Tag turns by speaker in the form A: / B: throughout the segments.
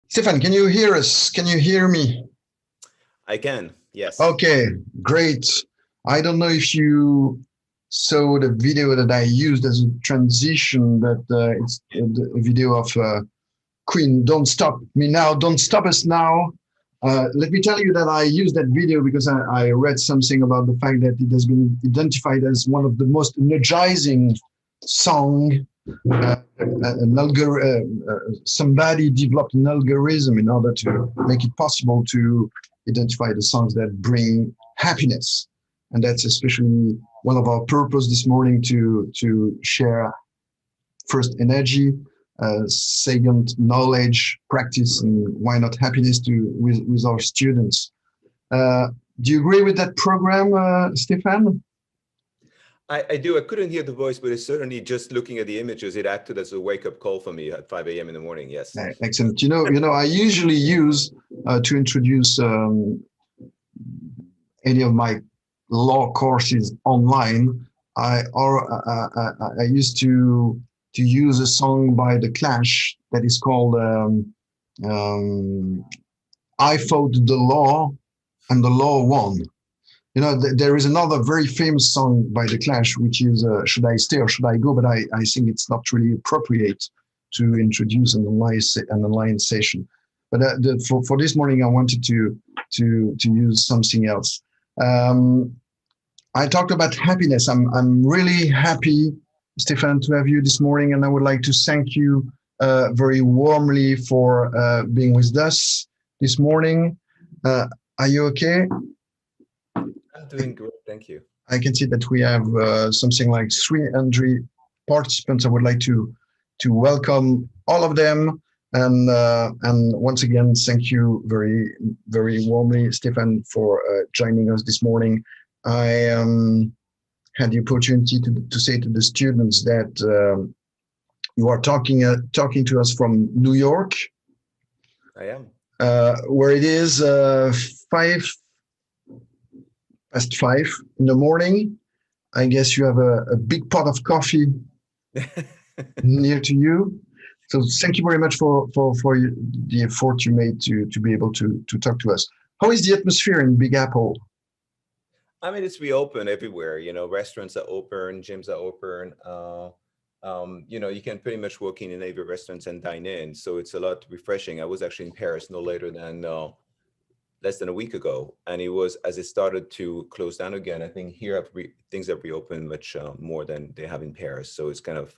A: Stefan, can you hear us? Can you hear me?
B: I can, yes.
A: Okay, great. I don't know if you saw the video that I used as a transition, but it's a video of Queen, Don't Stop Me Now, Don't Stop Us Now. Let me tell you that I used that video because I read something about the fact that it has been identified as one of the most energizing song. Somebody developed an algorithm in order to make it possible to identify the songs that bring happiness, and that's especially one of our purpose this morning to share first energy, second knowledge, practice, and why not happiness to with our students. Uh, do you agree with that program, Stefan?
B: I do. I couldn't hear the voice, but it's certainly just looking at the images, it acted as a wake-up call for me at 5 a.m. in the morning. Yes.
A: Excellent. I usually use to introduce any of my law courses online. I used to use a song by The Clash that is called um, "I Fought the Law and the Law Won." There is another very famous song by The Clash, which is "Should I Stay or Should I Go?" But I think it's not really appropriate to introduce an online session. But for this morning, I wanted to use something else. Um, I talked about happiness. I'm really happy, Stefan, to have you this morning, and I would like to thank you very warmly for being with us this morning. Are you okay?
B: I'm doing great, thank you.
A: I can see that we have something like 300 participants. I would like to welcome all of them, and once again, thank you very warmly, Stefan, for joining us this morning. I had the opportunity to say to the students that you are talking to us from New York,
B: I am.
A: where it is 5 past 5 in the morning. I guess you have a big pot of coffee near to you. So thank you very much for the effort you made to be able to talk to us. How is the atmosphere in Big Apple?
B: I mean, it's reopened everywhere. Restaurants are open, gyms are open. You can pretty much walk in every restaurants and dine in. So it's a lot refreshing. I was actually in Paris no later than less than a week ago, and it was as it started to close down again. I think here things have reopened much more than they have in Paris. So it's kind of,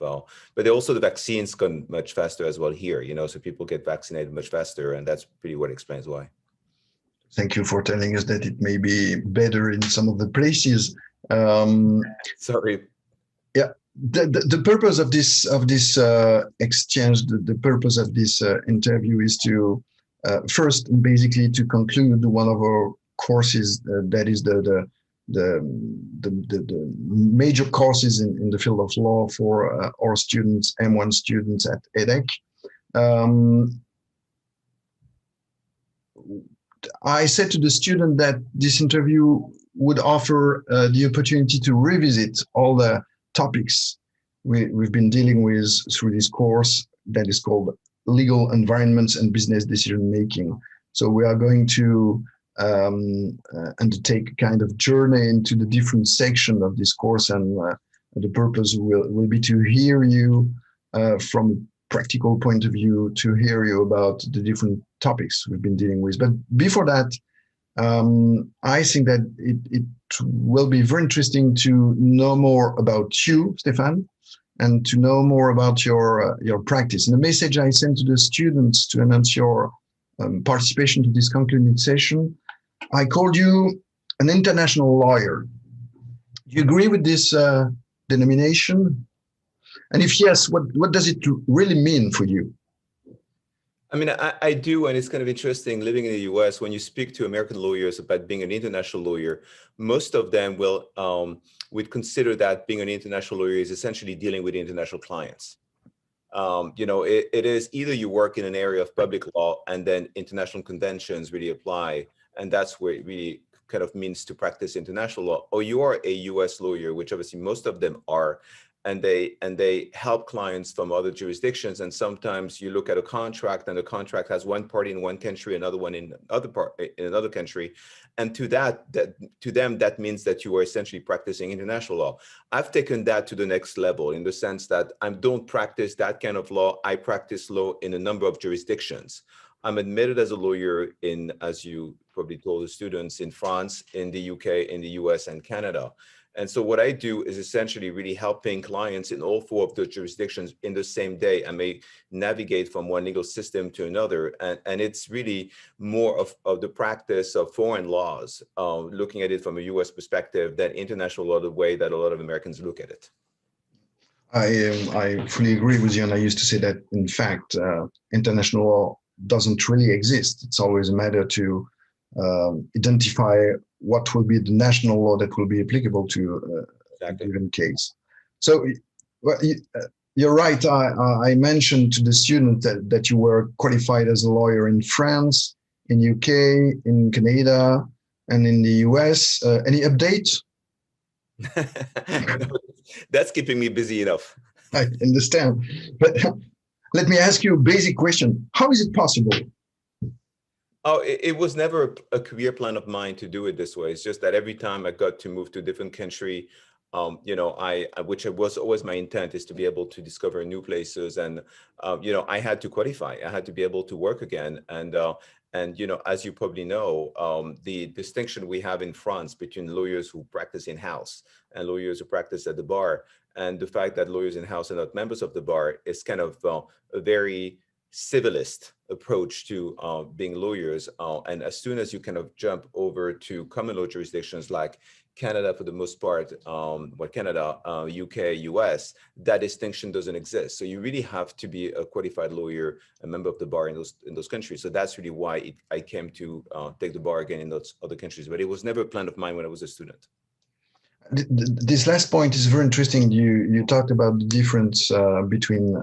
B: but also the vaccines gone much faster as well here. So people get vaccinated much faster, and that's pretty what explains why.
A: Thank you for telling us that it may be better in some of the places. Um,
B: Sorry.
A: yeah, the purpose of this exchange, the purpose of this interview is to first basically to conclude one of our courses that is the major courses in the field of law for our students, M1 students at EDHEC. Um, I said to the student that this interview would offer the opportunity to revisit all the topics we've been dealing with through this course that is called Legal Environments and Business Decision Making. So we are going to undertake a kind of journey into the different section of this course, and the purpose will be to hear you from a practical point of view, to hear you about the different topics we've been dealing with. But before that, I think that it will be very interesting to know more about you, Stefan, and to know more about your practice. And the message I sent to the students to announce your participation to this concluding session, I called you an international lawyer. Do you agree with this denomination? And if yes, what does it really mean for you?
B: I mean, I do, and it's kind of interesting living in the US. When you speak to American lawyers about being an international lawyer, most of them would consider that being an international lawyer is essentially dealing with international clients. It is either you work in an area of public law and then international conventions really apply, and that's where it really kind of means to practice international law, or you are a US lawyer, which obviously most of them are, and they help clients from other jurisdictions. And sometimes you look at a contract, and the contract has one party in one country, another one in another country, and to them that means that you are essentially practicing international law. I've taken that to the next level, in the sense that I don't practice that kind of law. I practice law in a number of jurisdictions. I'm admitted as a lawyer in, as you probably told the students, in France, in the UK, in the US, and Canada. And so what I do is essentially really helping clients in all four of those jurisdictions in the same day. I may navigate from one legal system to another. And it's really more of the practice of foreign laws, looking at it from a US perspective, than international law, the way that a lot of Americans look at it.
A: I fully agree with you. And I used to say that, in fact, international law doesn't really exist. It's always a matter to identify what will be the national law that will be applicable to a given case. So you're right. I mentioned to the student that you were qualified as a lawyer in France, in UK, in Canada, and in the US. Any update?
B: No, that's keeping me busy enough.
A: I understand. But let me ask you a basic question. How is it possible?
B: Oh, it was never a career plan of mine to do it this way. It's just that every time I got to move to a different country, which was always my intent, is to be able to discover new places. And, I had to qualify. I had to be able to work again. And as you probably know, the distinction we have in France between lawyers who practice in-house and lawyers who practice at the bar, and the fact that lawyers in-house are not members of the bar, is kind of a very civilist approach to being lawyers. And as soon as you kind of jump over to common law jurisdictions like Canada, for the most part, Canada, UK, US, that distinction doesn't exist. So you really have to be a qualified lawyer, a member of the bar in those countries. So that's really why I came to take the bar again in those other countries. But it was never a plan of mine when I was a student.
A: This last point is very interesting. You talked about the difference between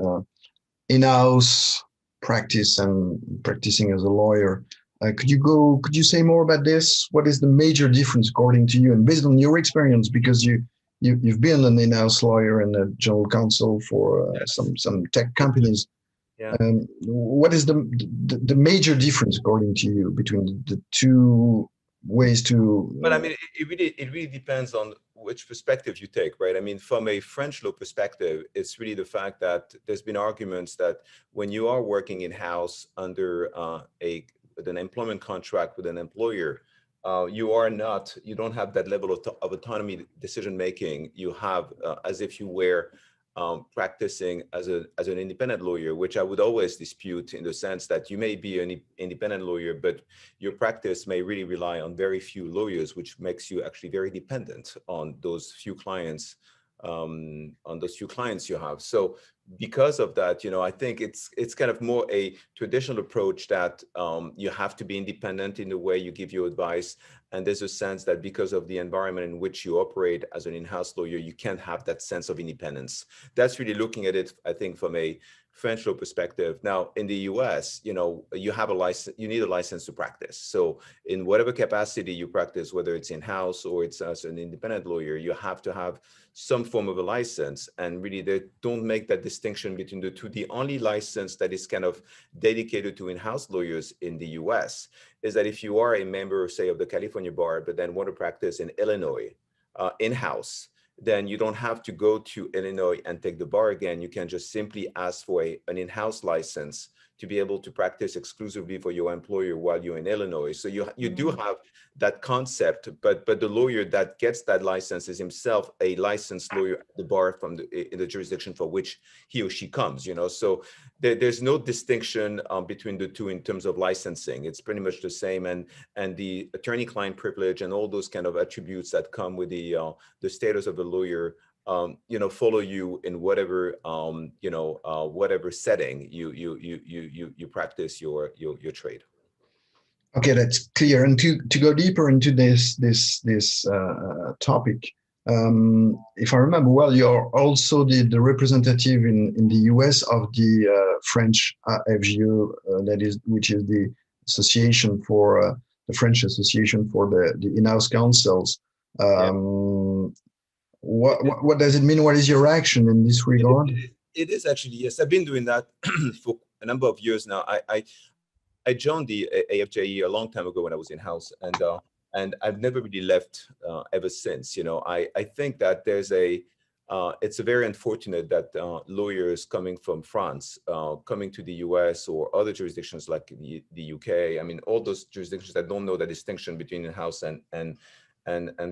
A: in-house practice and practicing as a lawyer. Could you say more about this? What is the major difference according to you, and based on your experience, because you've been an in-house lawyer and a general counsel for some tech companies.
B: Yeah.
A: What is the major difference according to you between the two ways to?
B: But I mean, it really depends on which perspective you take, right? I mean, from a French law perspective, it's really the fact that there's been arguments that when you are working in-house under an employment contract with an employer, you don't have that level of autonomy, decision-making you have as if you were practicing as an independent lawyer, which I would always dispute, in the sense that you may be an independent lawyer, but your practice may really rely on very few lawyers, which makes you actually very dependent on those few clients you have. So because of that, I think it's kind of more a traditional approach that you have to be independent in the way you give your advice. And there's a sense that because of the environment in which you operate as an in-house lawyer, you can't have that sense of independence. That's really looking at it, I think, from a French law perspective. Now, in the US, you have a license, you need a license to practice. So in whatever capacity you practice, whether it's in-house or it's as an independent lawyer, you have to have some form of a license. And really, they don't make that distinction between the two. The only license that is kind of dedicated to in-house lawyers in the US is that if you are a member, say, of the California bar, but then want to practice in Illinois in-house, then you don't have to go to Illinois and take the bar again. You can just simply ask for an in-house license to be able to practice exclusively for your employer while you're in Illinois. So you do have that concept, but the lawyer that gets that license is himself a licensed lawyer at the bar in the jurisdiction for which he or she comes. So there's no distinction between the two in terms of licensing. It's pretty much the same, and the attorney-client privilege and all those kind of attributes that come with the status of a lawyer follow you in whatever whatever setting you practice your trade.
A: Okay, that's clear. And to go deeper into this topic, if I remember well, you're also the representative in the US of the French FGO, which is the association for the French Association for the in-house counsels. What does it mean? What is your action in this regard?
B: It is actually, yes. I've been doing that for a number of years now. I joined the AFJE a long time ago when I was in house, and I've never really left ever since. You know, I think that it's a very unfortunate that lawyers coming from France, coming to the US or other jurisdictions like the UK, I mean, all those jurisdictions that don't know the distinction between in-house and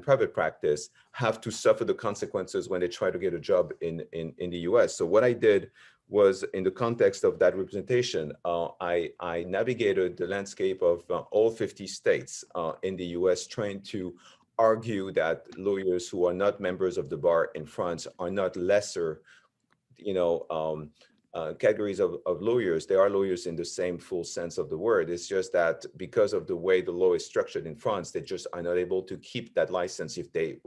B: private practice have to suffer the consequences when they try to get a job in the US. So what I did was, in the context of that representation, I navigated the landscape of all 50 states in the US, trying to argue that lawyers who are not members of the bar in France are not lesser, categories of lawyers. They are lawyers in the same full sense of the word. It's just that because of the way the law is structured in France, they just are not able to keep that license if they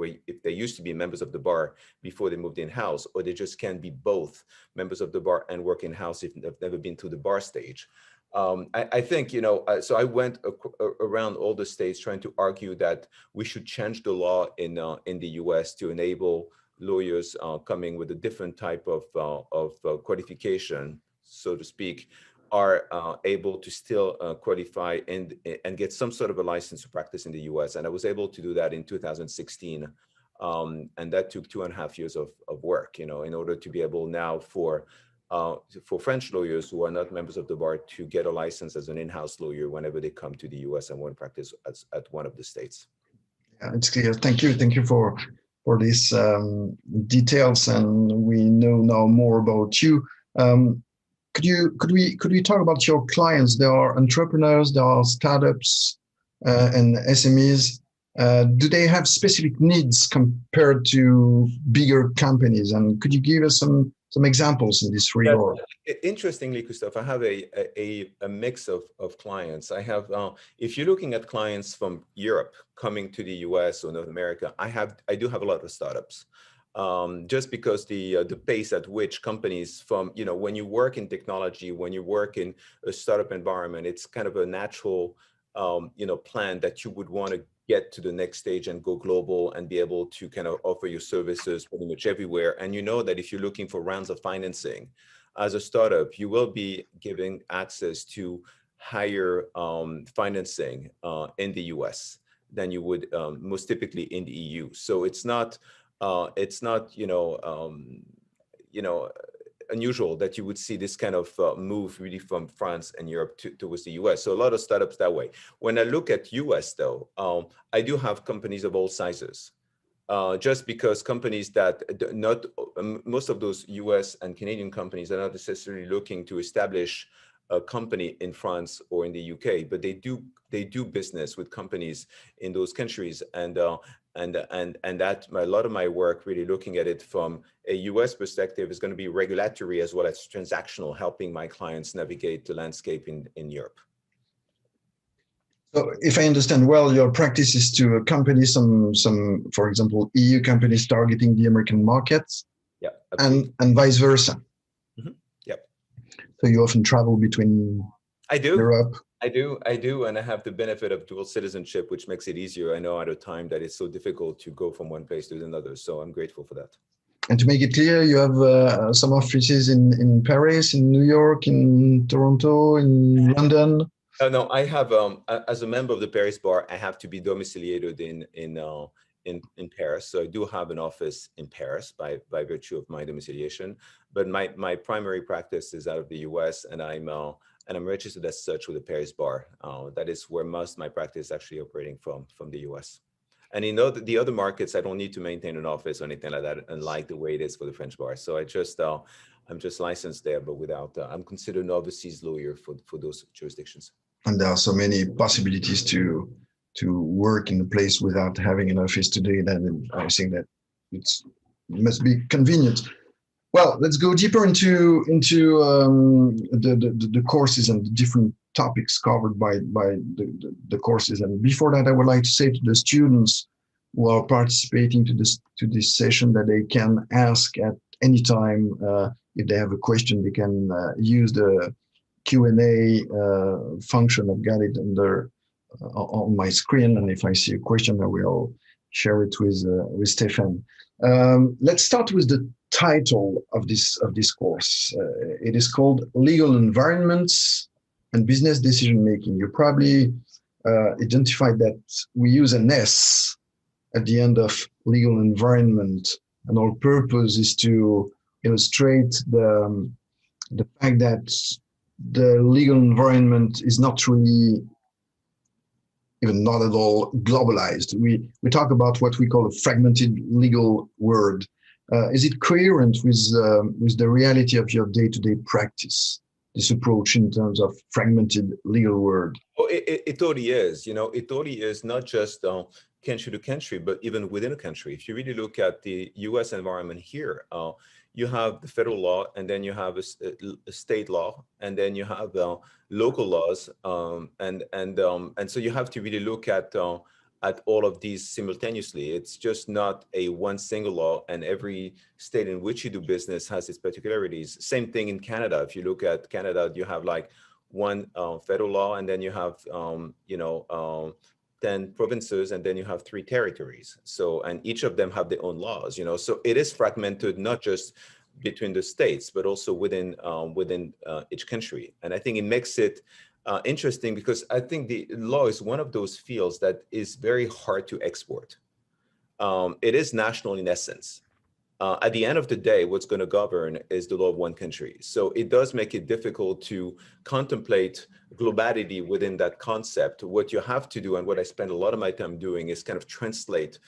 B: used to be members of the bar before they moved in-house, or they just can't be both members of the bar and work in-house if they've never been to the bar stage. I think, so I went around all the states trying to argue that we should change the law in the US to enable lawyers coming with a different type of qualification, so to speak, are able to still qualify and get some sort of a license to practice in the US. And I was able to do that in 2016. And that took 2.5 years of work, in order to be able now for French lawyers who are not members of the bar to get a license as an in-house lawyer whenever they come to the US and want to practice at one of the states.
A: Yeah, it's clear. Thank you for these details, and we know now more about you. Could we talk about your clients? There are entrepreneurs, there are startups, and SMEs. Do they have specific needs compared to bigger companies? And could you give us some examples in this regard?
B: Interestingly, Christophe, I have a mix of clients. I have, if you're looking at clients from Europe coming to the US or North America, I do have a lot of startups. Just because the pace at which companies from, when you work in technology, when you work in a startup environment, it's kind of a natural, plan that you would want to get to the next stage and go global and be able to kind of offer your services pretty much everywhere. And you know that if you're looking for rounds of financing as a startup, you will be giving access to higher financing in the US than you would most typically in the EU. So it's not unusual that you would see this kind of move really from France and Europe towards the US. So a lot of startups that way. When I look at US though, I do have companies of all sizes. Just because companies that most of those US and Canadian companies are not necessarily looking to establish a company in France or in the UK, but they do business with companies in those countries, and that a lot of my work, really looking at it from a US perspective, is going to be regulatory as well as transactional, helping my clients navigate the landscape in Europe.
A: So if I understand well, your practice is to accompany some, for example, EU companies targeting the American markets,
B: yeah,
A: and vice versa.
B: Mm-hmm. Yep.
A: So you often travel between Europe.
B: I do, and I have the benefit of dual citizenship, which makes it easier. I know at a time that it's so difficult to go from one place to another, so I'm grateful for that.
A: And to make it clear, you have some offices in Paris, in New York, in Toronto, in London.
B: No, I have, as a member of the Paris bar, I have to be domiciliated in Paris. So I do have an office in Paris by virtue of my domiciliation, but my primary practice is out of the US, and I'm registered as such with the Paris bar. That is where most of my practice is actually operating from the US. And in the other markets, I don't need to maintain an office or anything like that, unlike the way it is for the French bar. So I'm just licensed there, but without, I'm considered an overseas lawyer for those jurisdictions.
A: And there are so many possibilities to work in a place without having an office today. Then I think that it must be convenient. Well, let's go deeper into the courses and the different topics covered by the courses. And before that, I would like to say to the students who are participating to this session that they can ask at any time. If they have a question, they can use the Q&A function. I've got it on my screen, and if I see a question, I will share it with Stefan. Let's start with the title of this course. It is called Legal Environments and Business Decision Making. You probably identified that we use an S at the end of legal environment, and our purpose is to illustrate the fact that the legal environment is not really, even not at all, globalized. We talk about what we call a fragmented legal world. Is it coherent with the reality of your day-to-day practice, this approach in terms of fragmented legal world?
B: Oh, it totally is. You know, it totally is not just country to country, but even within a country. If you really look at the U.S. environment here, you have the federal law, and then you have a state law, and then you have local laws, and so you have to really look at all of these simultaneously. It's just not a one single law, and every state in which you do business has its particularities. Same thing in Canada. If you look at Canada, you have like one federal law, and then you have 10 provinces, and then you have 3 territories. So, and each of them have their own laws, so it is fragmented, not just between the states, but also within each country. And I think it makes it interesting, because I think the law is one of those fields that is very hard to export. It is national in essence. At the end of the day, what's going to govern is the law of one country. So it does make it difficult to contemplate globality within that concept. What you have to do, and what I spend a lot of my time doing, is kind of translate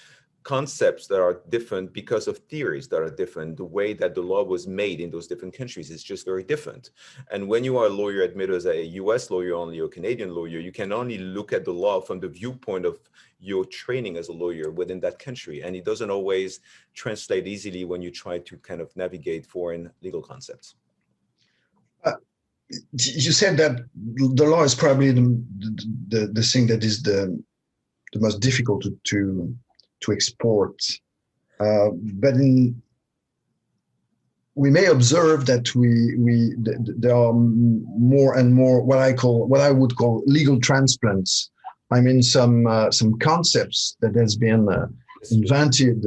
B: concepts that are different because of theories that are different. The way that the law was made in those different countries is just very different. And when you are a lawyer admitted as a US lawyer only or Canadian lawyer, you can only look at the law from the viewpoint of your training as a lawyer within that country. And it doesn't always translate easily when you try to kind of navigate foreign legal concepts.
A: You said that the law is probably the thing that is the most difficult to export, but we may observe that there are more and more what I would call legal transplants. I mean, some concepts that has been invented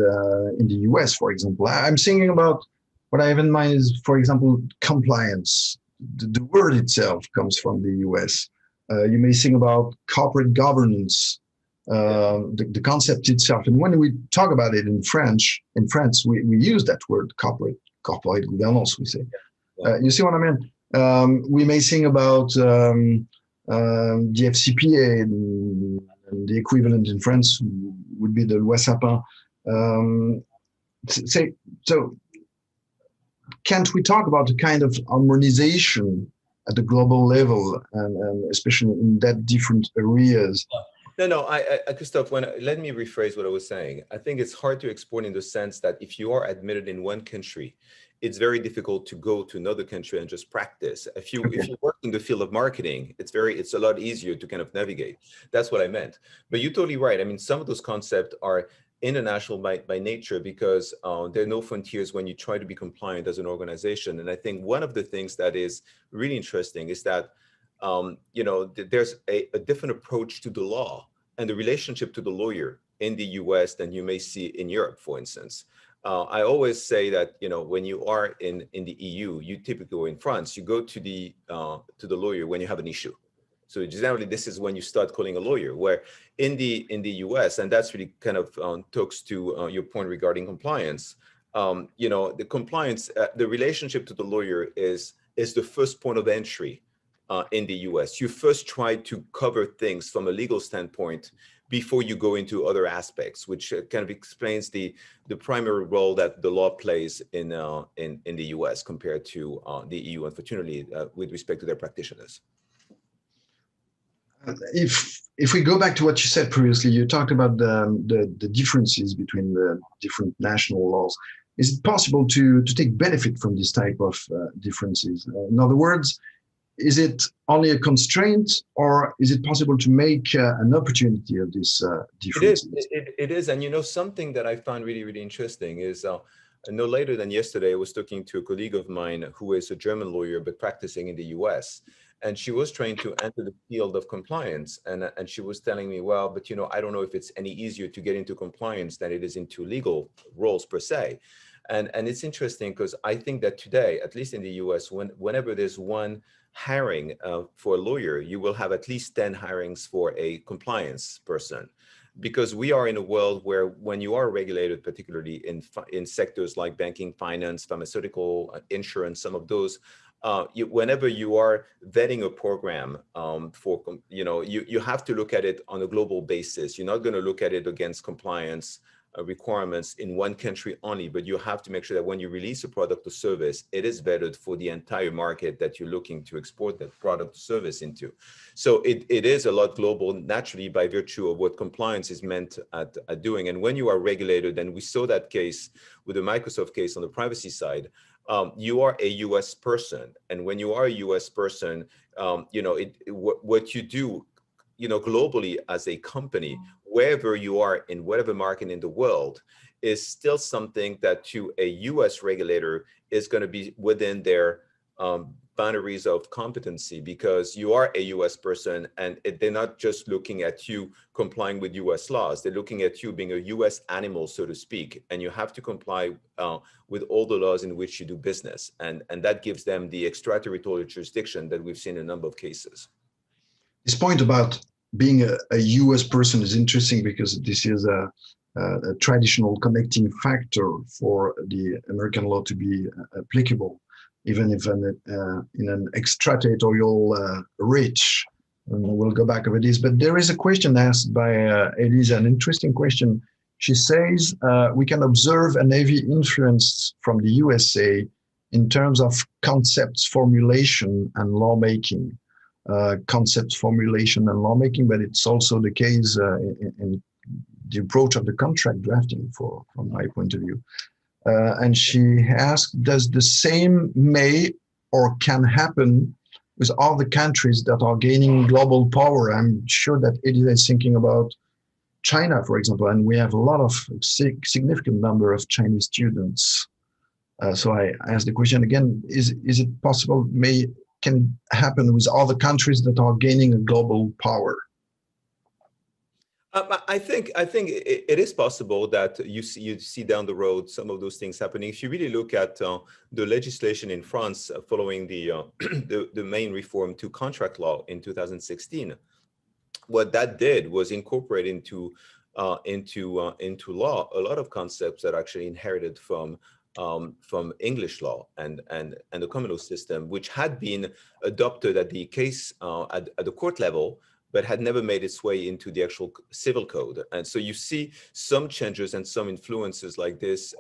A: in the US, for example. I'm thinking about what I have in mind is, for example, compliance. The word itself comes from the US. You may think about corporate governance. The concept itself, and when we talk about it in France, we use that word corporate governance. We say, you see what I mean? We may think about the FCPA, and the equivalent in France would be the Loi Sapin. So, can't we talk about a kind of harmonization at the global level, and especially in that different areas?
B: No, Christophe, let me rephrase what I was saying. I think it's hard to export in the sense that if you are admitted in one country, it's very difficult to go to another country and just practice. If you work in the field of marketing, it's a lot easier to kind of navigate. That's what I meant. But you're totally right. I mean, some of those concepts are international by nature, because there are no frontiers when you try to be compliant as an organization. And I think one of the things that is really interesting is that there's a different approach to the law and the relationship to the lawyer in the US than you may see in Europe, for instance. I always say that, when you are in the EU, you typically go in France, you go to the lawyer when you have an issue. So generally, this is when you start calling a lawyer, where in the US, and that's really kind of talks to your point regarding compliance, the compliance, the relationship to the lawyer is the first point of entry. In the US, you first try to cover things from a legal standpoint before you go into other aspects, which kind of explains the primary role that the law plays in the US compared to the EU, unfortunately, with respect to their practitioners.
A: If we go back to what you said previously, you talked about the differences between the different national laws. Is it possible to take benefit from this type of differences? In other words, is it only a constraint, or is it possible to make an opportunity of this difference?
B: It is. And something that I found really, really interesting is no later than yesterday, I was talking to a colleague of mine who is a German lawyer, but practicing in the US. and she was trying to enter the field of compliance. And she was telling me, well, but you know, I don't know if it's any easier to get into compliance than it is into legal roles per se. And it's interesting because I think that today, at least in the US, whenever there's one hiring for a lawyer, you will have at least 10 hirings for a compliance person. Because we are in a world where when you are regulated, particularly in sectors like banking, finance, pharmaceutical, insurance, some of those, whenever you are vetting a program you have to look at it on a global basis. You're not going to look at it against compliance requirements in one country only, but you have to make sure that when you release a product or service, it is vetted for the entire market that you're looking to export that product or service into. So it is a lot global naturally by virtue of what compliance is meant at doing. And when you are regulated, and we saw that case with the Microsoft case on the privacy side, you are a US person. And when you are a US person, what you do globally as a company, wherever you are in whatever market in the world, is still something that to a US regulator is going to be within their boundaries of competency, because you are a US person and they're not just looking at you complying with US laws. They're looking at you being a US animal, so to speak, and you have to comply with all the laws in which you do business. And that gives them the extraterritorial jurisdiction that we've seen in a number of cases.
A: This point about being a US person is interesting because this is a traditional connecting factor for the American law to be applicable, even if in an extraterritorial reach. And we'll go back over this, but there is a question asked by Elisa, an interesting question. She says, we can observe a heavy influence from the USA in terms of concepts formulation and lawmaking. Concept formulation and lawmaking, but it's also the case in the approach of the contract drafting from my point of view. And she asked, does the same may or can happen with other countries that are gaining global power? I'm sure that Edith is thinking about China, for example, and we have a lot of significant number of Chinese students. So I asked the question again, is it possible can happen with other countries that are gaining a global power?
B: I think it is possible that you see down the road some of those things happening. If you really look at the legislation in France following the main reform to contract law in 2016, what that did was incorporate into law a lot of concepts that are actually inherited from English law and the common law system, which had been adopted at the case at the court level, but had never made its way into the actual civil code. And so you see some changes and some influences like this,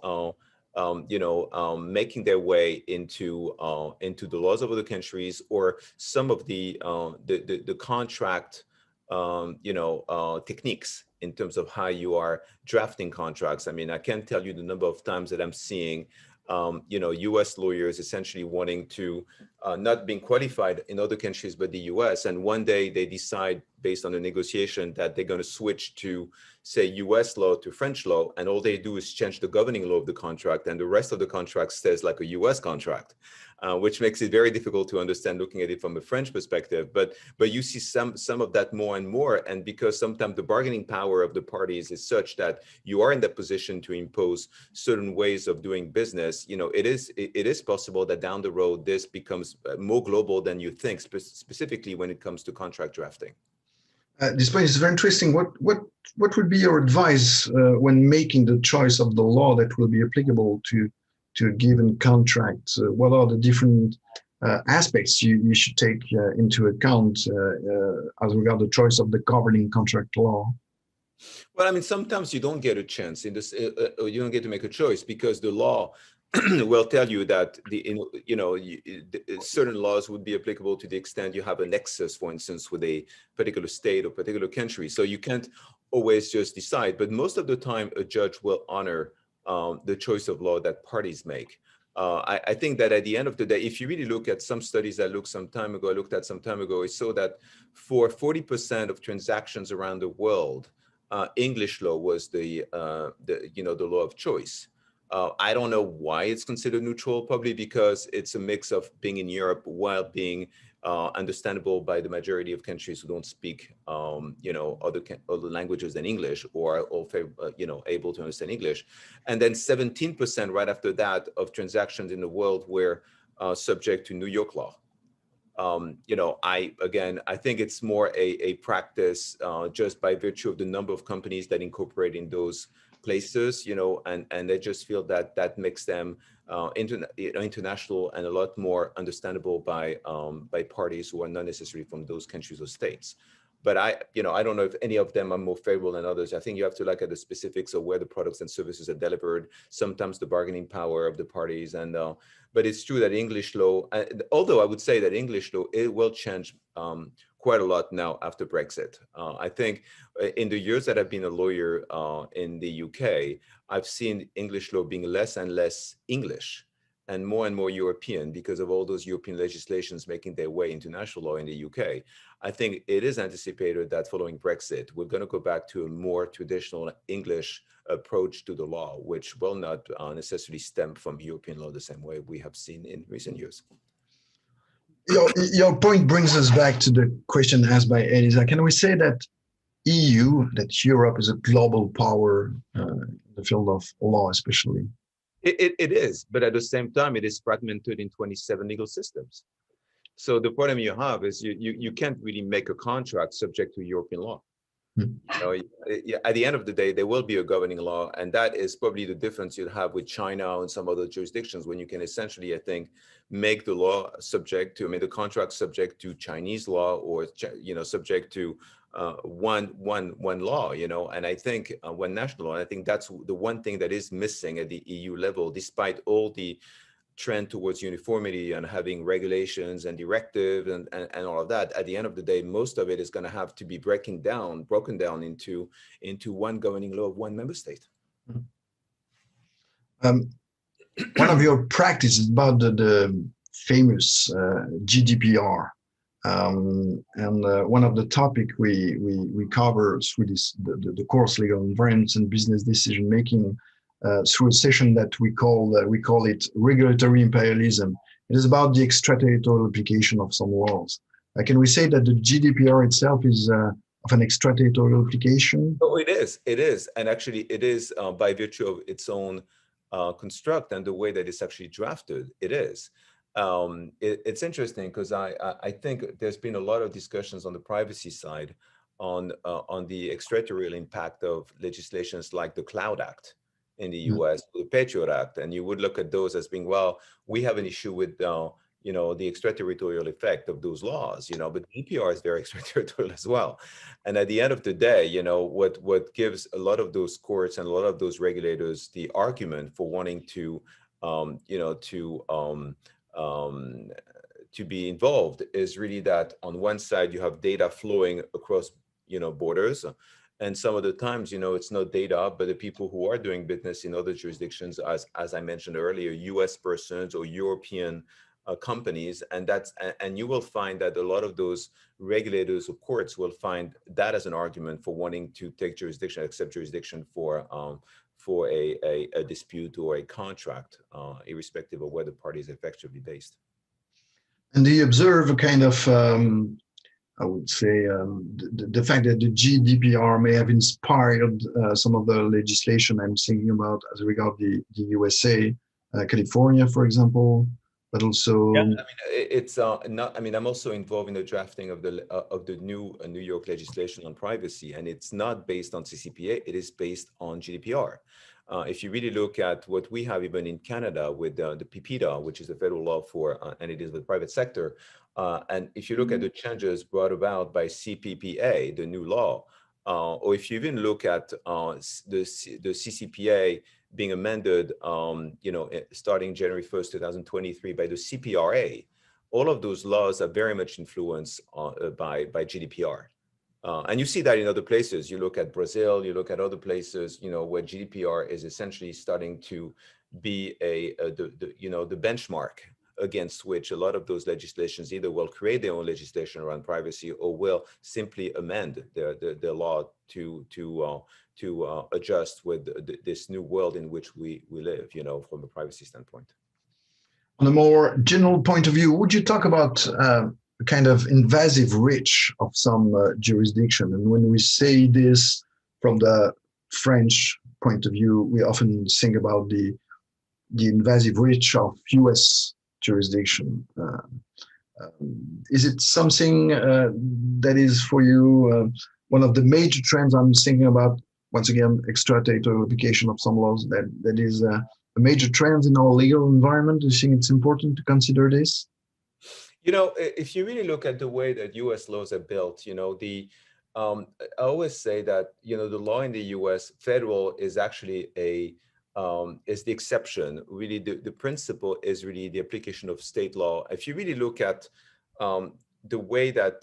B: making their way into the laws of other countries, or some of the contract, techniques in terms of how you are drafting contracts. I mean, I can't tell you the number of times that I'm seeing, US lawyers essentially wanting to not being qualified in other countries but the US, and one day they decide based on a negotiation that they're going to switch to, say, US law to French law, and all they do is change the governing law of the contract, and the rest of the contract says like a US contract, which makes it very difficult to understand looking at it from a French perspective. But you see some of that more and more, and because sometimes the bargaining power of the parties is such that you are in that position to impose certain ways of doing business, it is possible that down the road this becomes more global than you think, specifically when it comes to contract drafting.
A: This point is very interesting. What would be your advice when making the choice of the law that will be applicable to a given contract? What are the different aspects you should take into account as regard the choice of the governing contract law?
B: Well, I mean, sometimes you don't get a chance in this, you don't get to make a choice because the law will tell you that certain laws would be applicable to the extent you have a nexus, for instance, with a particular state or particular country. So you can't always just decide, but most of the time a judge will honor the choice of law that parties make. I think that at the end of the day, if you really look at some studies I looked at some time ago, it saw that for 40% of transactions around the world, English law was the law of choice. I don't know why it's considered neutral, probably because it's a mix of being in Europe while being understandable by the majority of countries who don't speak, other languages than English, or able to understand English. And then 17% right after that of transactions in the world were subject to New York law. I think it's more a practice just by virtue of the number of companies that incorporate in those places, and they just feel that that makes them international and a lot more understandable by parties who are not necessarily from those countries or states. But I don't know if any of them are more favorable than others. I think you have to look at the specifics of where the products and services are delivered, sometimes the bargaining power of the parties. And but it's true that English law, although I would say that English law, it will change quite a lot now after Brexit. I think in the years that I've been a lawyer in the UK, I've seen English law being less and less English and more European because of all those European legislations making their way into national law in the UK. I think it is anticipated that following Brexit, we're going to go back to a more traditional English approach to the law, which will not necessarily stem from European law the same way we have seen in recent years.
A: Your point brings us back to the question asked by Elisa. Can we say that EU, that Europe is a global power in the field of law, especially?
B: It is, but at the same time, it is fragmented in 27 legal systems. So the problem you have is you can't really make a contract subject to European law. At the end of the day, there will be a governing law, and that is probably the difference you'd have with China and some other jurisdictions, when you can essentially, I think, make the law subject to, the contract subject to Chinese law, or subject to one law, and I think one national law. And I think that's the one thing that is missing at the EU level, despite all the trend towards uniformity and having regulations and directives and all of that. At the end of the day, most of it is going to have to be broken down into one governing law of one member state.
A: One of your practices about the famous GDPR, and one of the topic we cover through the course Legal Environments and Business Decision Making, through a session that we call it regulatory imperialism. It is about the extraterritorial application of some laws. Can we say that the GDPR itself is of an extraterritorial application?
B: Oh, it is, and actually it is by virtue of its own construct and the way that it's actually drafted. It is. It's interesting because I think there's been a lot of discussions on the privacy side on the extraterritorial impact of legislations like the Cloud Act in the US, the Patriot Act, and you would look at those as being, well, we have an issue with the extraterritorial effect of those laws, but GDPR is very extraterritorial as well. And at the end of the day, what gives a lot of those courts and a lot of those regulators the argument for wanting to be involved is really that on one side you have data flowing across borders. And some of the times, it's not data, but the people who are doing business in other jurisdictions, as I mentioned earlier, US persons or European companies. And you will find that a lot of those regulators or courts will find that as an argument for wanting to take jurisdiction, accept jurisdiction for a dispute or a contract, irrespective of where the party is effectively based.
A: And do you observe a kind of I would say the fact that the GDPR may have inspired some of the legislation I'm thinking about as regard the USA, California, for example, but also.
B: Yeah, it's not. I'm also involved in the drafting of the new New York legislation on privacy, and it's not based on CCPA. It is based on GDPR. If you really look at what we have even in Canada with the PIPEDA, which is the federal law for entities with private sector, and if you look at the changes brought about by CPPA, the new law, or if you even look at the CCPA being amended, starting January 1st, 2023 by the CPRA, all of those laws are very much influenced by GDPR. And you see that in other places. You look at Brazil, you look at other places, where GDPR is essentially starting to be the benchmark against which a lot of those legislations either will create their own legislation around privacy or will simply amend their law to adjust with this new world in which we live, from a privacy standpoint.
A: On a more general point of view, would you talk about a kind of invasive reach of some jurisdiction. And when we say this from the French point of view, we often think about the invasive reach of US jurisdiction. Is it something that is for you one of the major trends? I'm thinking about, once again, extraterritorial application of some laws, that is a major trend in our legal environment. Do you think it's important to consider this?
B: You know, if you really look at the way that US laws are built, you know, I always say that, you know, the law in the US, federal is actually is the exception. Really, the principle is really the application of state law. If you really look at the way that,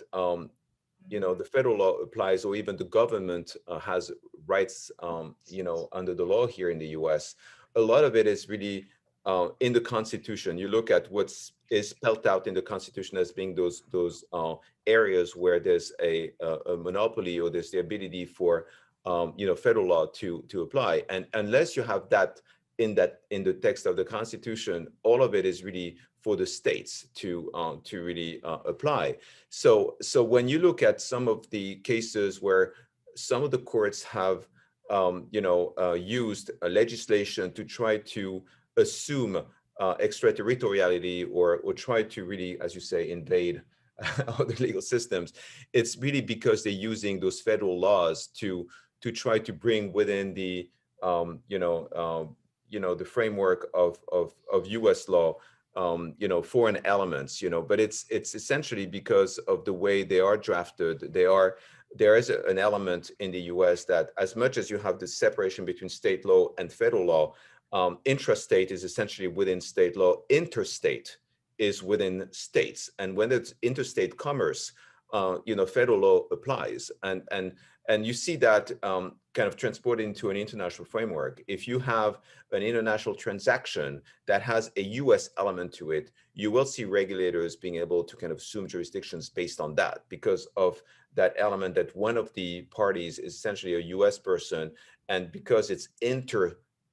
B: you know, the federal law applies, or even the government has rights, you know, under the law here in the US, a lot of it is really in the Constitution. You look at what's is spelled out in the Constitution as being those areas where there's a monopoly, or there's the ability for you know, federal law to apply. And unless you have that in the text of the Constitution, all of it is really for the states to really apply. So when you look at some of the cases where some of the courts have you know, used legislation to try to assume extraterritoriality, or try to really, as you say, invade other legal systems, it's really because they're using those federal laws to try to bring within the you know, the framework of US law, you know, foreign elements, you know. But it's essentially because of the way they are drafted. There is an element in the US that, as much as you have the separation between state law and federal law, intrastate is essentially within state law, interstate is within states. And when it's interstate commerce, you know, federal law applies. And you see that kind of transported into an international framework. If you have an international transaction that has a US element to it, you will see regulators being able to kind of assume jurisdictions based on that, because of that element that one of the parties is essentially a US person, and because it's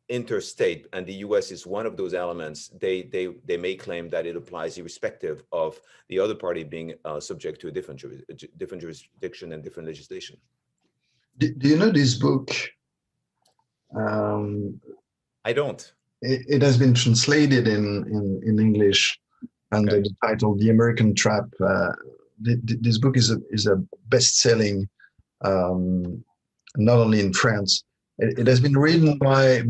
B: interstate, and the US is one of those elements, they may claim that it applies irrespective of the other party being subject to a different jurisdiction and different legislation.
A: Do you know this book?
B: I don't.
A: It has been translated in English under the title "The American Trap." This book is a best-selling, not only in France. It has been written by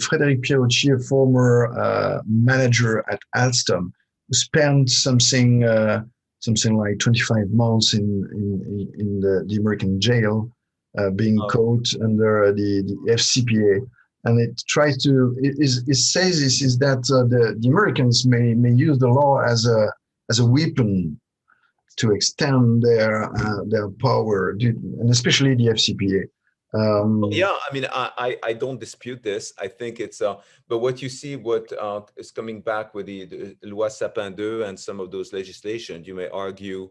A: Frédéric Pierucci, a former manager at Alstom, who spent something like 25 months in the American jail, being caught under the FCPA. And it tries to, it says this is that the Americans may use the law as a weapon to extend their power, and especially the FCPA.
B: Yeah, I mean, I don't dispute this. I think it's, but what you see, what is coming back with the Loi Sapin 2 and some of those legislation, you may argue,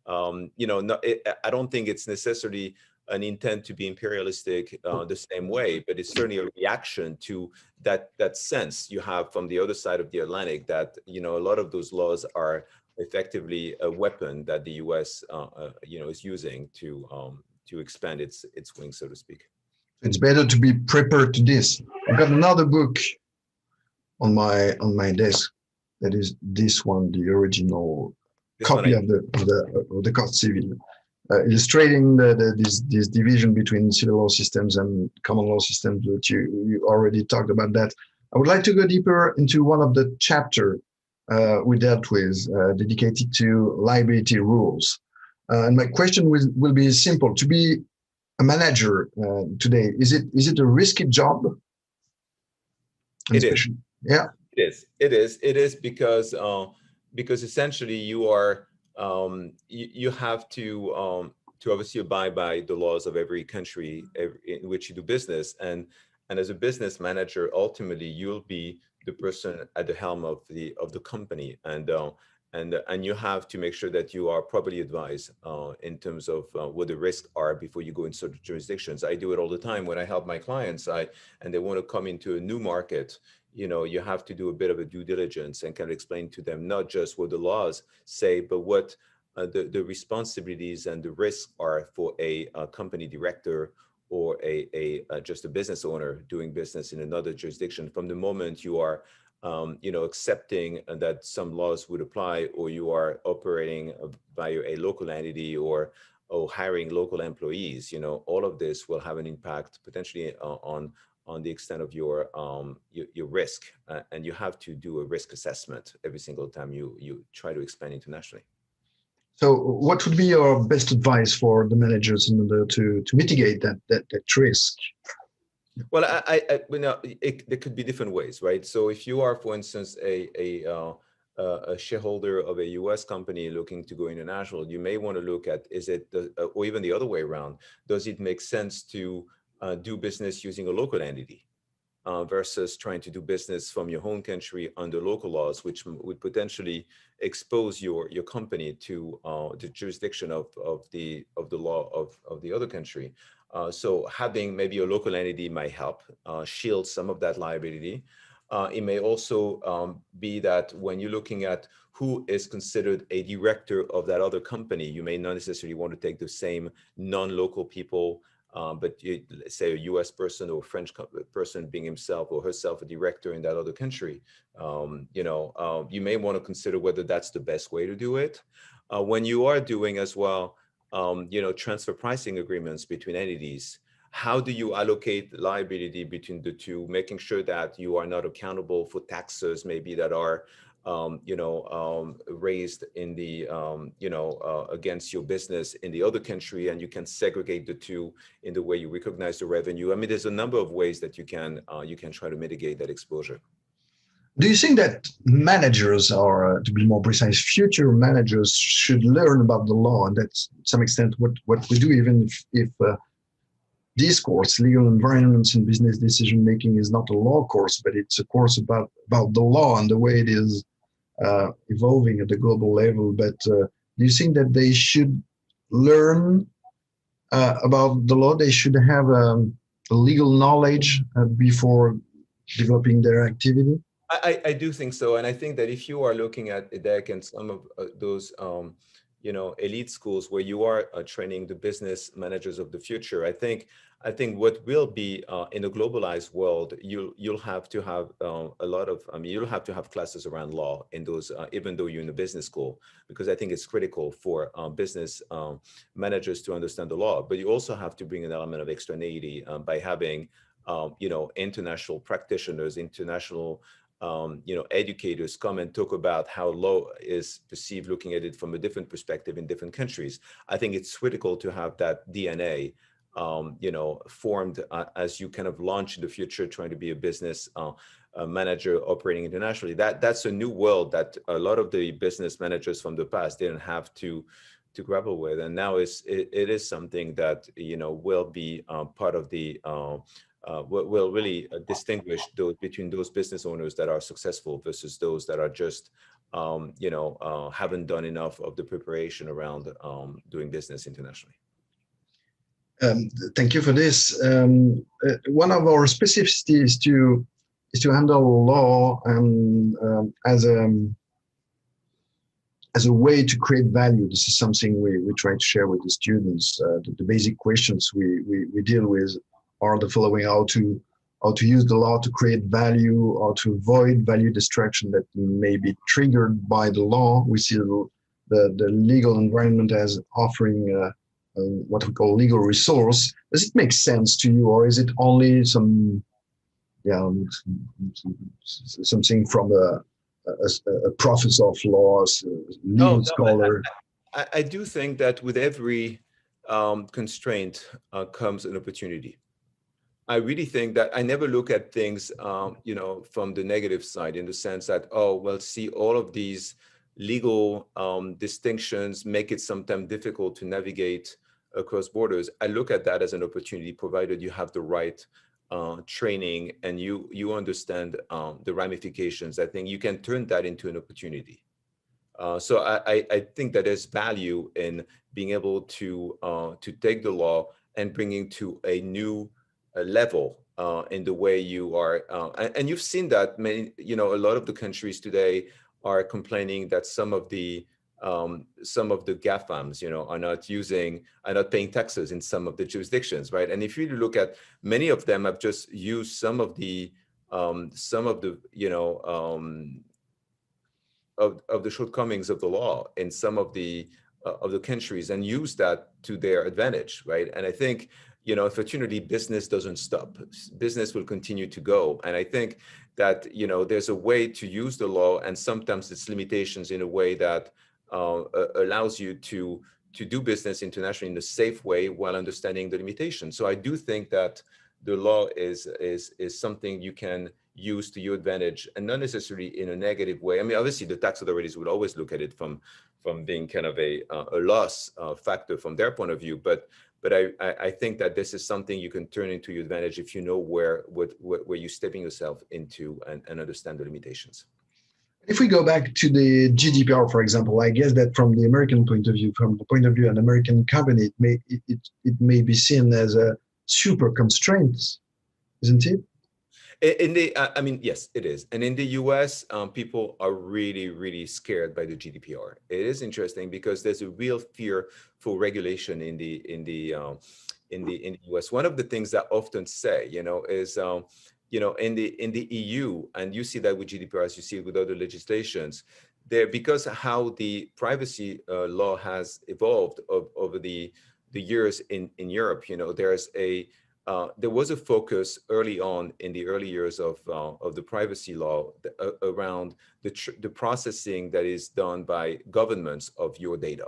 B: you know, I don't think it's necessarily an intent to be imperialistic the same way, but it's certainly a reaction to that sense you have from the other side of the Atlantic, that, you know, a lot of those laws are effectively a weapon that the US, you know, is using to expand its wings, so to speak.
A: It's better to be prepared to this. I've got another book on my desk. That is this one, the original copy of the Code Civil, illustrating this division between civil law systems and common law systems, which you already talked about that. I would like to go deeper into one of the chapter we dealt with, dedicated to liability rules. And my question will be simple. To be a manager today, is it a risky job?
B: It is.
A: Yeah.
B: It is because essentially you are you have to obviously abide by the laws of every country in which you do business, and as a business manager, ultimately you'll be the person at the helm of the company, and you have to make sure that you are properly advised in terms of what the risks are before you go in certain jurisdictions. I do it all the time when I help my clients, and they want to come into a new market. You know, you have to do a bit of a due diligence and kind of explain to them not just what the laws say, but what the responsibilities and the risks are for a company director or just a business owner doing business in another jurisdiction. From the moment you are accepting that some laws would apply, or you are operating via a local entity, or hiring local employees, all of this will have an impact potentially on the extent of your risk, and you have to do a risk assessment every single time you try to expand internationally.
A: So what would be your best advice for the managers in order to mitigate that risk?
B: Well, there could be different ways, right? So if you are, for instance, a shareholder of a U.S. company looking to go international, you may want to look at, or even the other way around, does it make sense to do business using a local entity versus trying to do business from your home country under local laws, which would potentially expose your company to the jurisdiction of the law of the other country. So having maybe a local entity might help shield some of that liability. It may also be that when you're looking at who is considered a director of that other company, you may not necessarily want to take the same non-local people, but let's say a US person or a French person being himself or herself a director in that other country. You may want to consider whether that's the best way to do it. When you are doing as well, transfer pricing agreements between entities, how do you allocate liability between the two, making sure that you are not accountable for taxes maybe that are raised in the, against your business in the other country, and you can segregate the two in the way you recognize the revenue. I mean, there's a number of ways that you can try to mitigate that exposure.
A: Do you think that managers, or to be more precise, future managers should learn about the law? And that's to some extent what we do, even if this course, legal environments and business decision making, is not a law course, but it's a course about the law and the way it is evolving at the global level. But do you think that they should learn about the law? They should have a legal knowledge before developing their activity?
B: I do think so. And I think that if you are looking at EDHEC and some of those, elite schools where you are training the business managers of the future, I think what will be in a globalized world, you'll have to have you'll have to have classes around law in those, even though you're in a business school, because I think it's critical for business managers to understand the law. But you also have to bring an element of extraneity by having, international practitioners, international educators come and talk about how law is perceived, looking at it from a different perspective in different countries. I think it's critical to have that DNA, formed as you kind of launch in the future, trying to be a business manager operating internationally. That's a new world that a lot of the business managers from the past didn't have to grapple with, and now it is something that will be part of the. Will really distinguish between those business owners that are successful versus those that are just, haven't done enough of the preparation around doing business internationally.
A: Thank you for this. One of our specificities is to handle law as a way to create value. This is something we try to share with the students. The basic questions we deal with are the following: how to use the law to create value, or to avoid value destruction that may be triggered by the law. We see the legal environment as offering what we call legal resource. Does it make sense to you, or is it only something from a professor of laws, legal scholar?
B: I do think that with every constraint comes an opportunity. I really think that I never look at things, from the negative side, in the sense that, see, all of these legal distinctions make it sometimes difficult to navigate across borders. I look at that as an opportunity, provided you have the right training and you understand the ramifications. I think you can turn that into an opportunity. So I think that there's value in being able to take the law and bringing to a new level in the way you are, and you've seen that a lot of the countries today are complaining that some of the some of the GAFAMs, are not paying taxes in some of the jurisdictions, right? And if you look at, many of them have just used some of the of the shortcomings of the law in some of the countries and use that to their advantage, right? And I think, unfortunately, business doesn't stop. Business will continue to go. And I think that, there's a way to use the law, and sometimes its limitations, in a way that allows you to do business internationally in a safe way while understanding the limitations. So I do think that the law is something you can use to your advantage, and not necessarily in a negative way. I mean, obviously, the tax authorities will always look at it from being kind of a loss factor from their point of view. But I think that this is something you can turn into your advantage if you know where you're stepping yourself into, and understand the limitations.
A: If we go back to the GDPR, for example, I guess that from the American point of view, from the point of view of an American company, it may be seen as a super constraint, isn't it?
B: I mean, yes, it is. And in the US, people are really, really scared by the GDPR. It is interesting because there's a real fear for regulation in the US. One of the things that I often say, is, in the EU, and you see that with GDPR, as you see it with other legislations, because how the privacy law has evolved over the years in Europe, there was a focus early on in the early years of the privacy law around the processing that is done by governments of your data.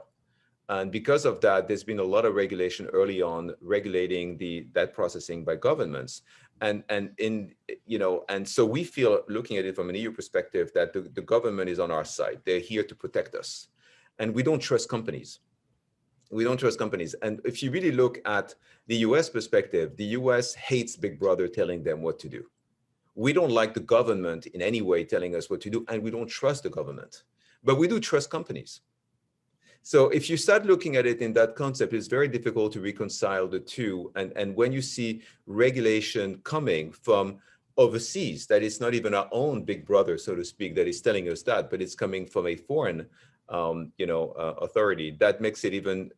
B: And because of that, there's been a lot of regulation early on regulating that processing by governments. And so we feel, looking at it from an EU perspective, that the government is on our side. They're here to protect us. And we don't trust companies. We don't trust companies. And if you really look at the US perspective, the US hates Big Brother telling them what to do. We don't like the government in any way telling us what to do, and we don't trust the government. But we do trust companies. So if you start looking at it in that concept, it's very difficult to reconcile the two. And when you see regulation coming from overseas, that is not even our own Big Brother, so to speak, that is telling us that, but it's coming from a foreign authority, that makes it even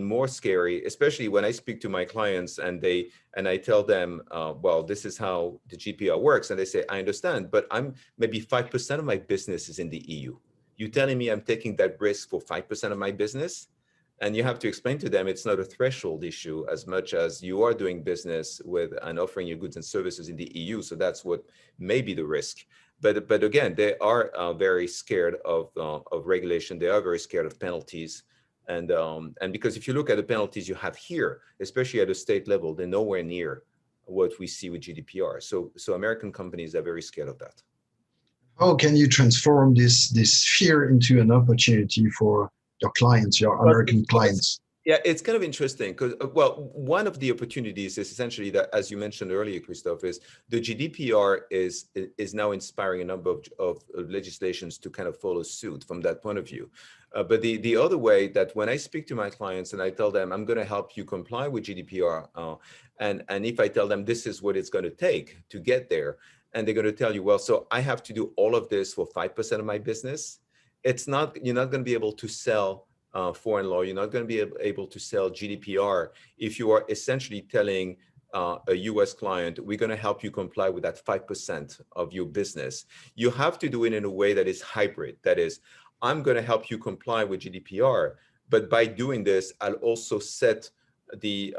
B: more scary, especially when I speak to my clients and I tell them, well, this is how the GDPR works. And they say, I understand, but maybe 5% of my business is in the EU. You telling me I'm taking that risk for 5% of my business? And you have to explain to them it's not a threshold issue as much as you are doing business with and offering your goods and services in the EU. So that's what may be the risk. But again, they are very scared of regulation. They are very scared of penalties. And because if you look at the penalties you have here, especially at a state level, they're nowhere near what we see with GDPR. So American companies are very scared of that.
A: How can you transform this fear into an opportunity for your clients, your American clients?
B: Yeah, it's kind of interesting because, well, one of the opportunities is essentially that, as you mentioned earlier, Christophe, is the GDPR is now inspiring a number of legislations to kind of follow suit from that point of view. But the other way that when I speak to my clients and I tell them, I'm going to help you comply with GDPR, and if I tell them this is what it's going to take to get there, and they're going to tell you, well, so I have to do all of this for 5% of my business. You're not going to be able to sell foreign law. You're not going to be able to sell GDPR if you are essentially telling a US client, we're going to help you comply with that 5% of your business. You have to do it in a way that is hybrid. That is, I'm going to help you comply with GDPR, but by doing this, I'll also set the